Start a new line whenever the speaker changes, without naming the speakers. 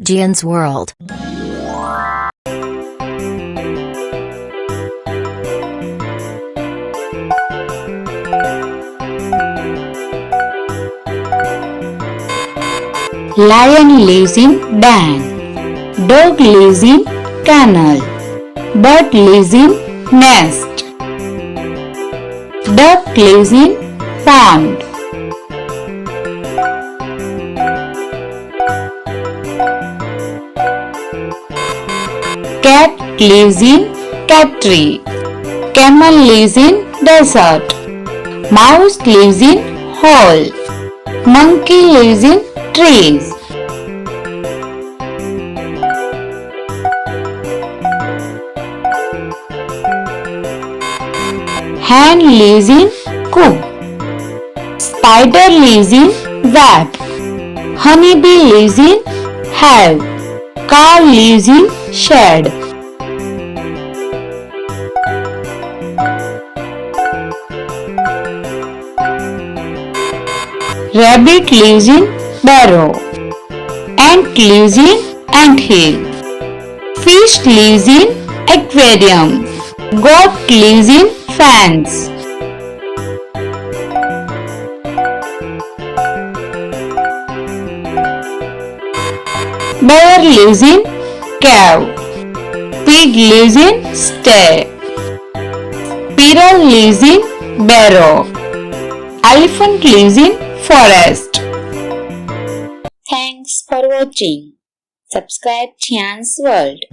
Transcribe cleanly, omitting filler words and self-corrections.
Gian's world.
Lion lives in den. Dog lives in kennel. Bird lives in nest. Duck lives in pond. Cat lives in cat tree. Camel lives in desert. Mouse lives in hole. Monkey lives in trees. Hen lives in coop. Spider lives in web. Honeybee lives in hive. Cow lives in shed. Rabbit lives in burrow. Ant lives in anthill. Fish lives in aquarium. Goat lives in fence. Bear lives in cave. Pig lives in sty. Squirrel lives in burrow. Elephant lives in forest.
Thanks for watching. Subscribe Gian's World.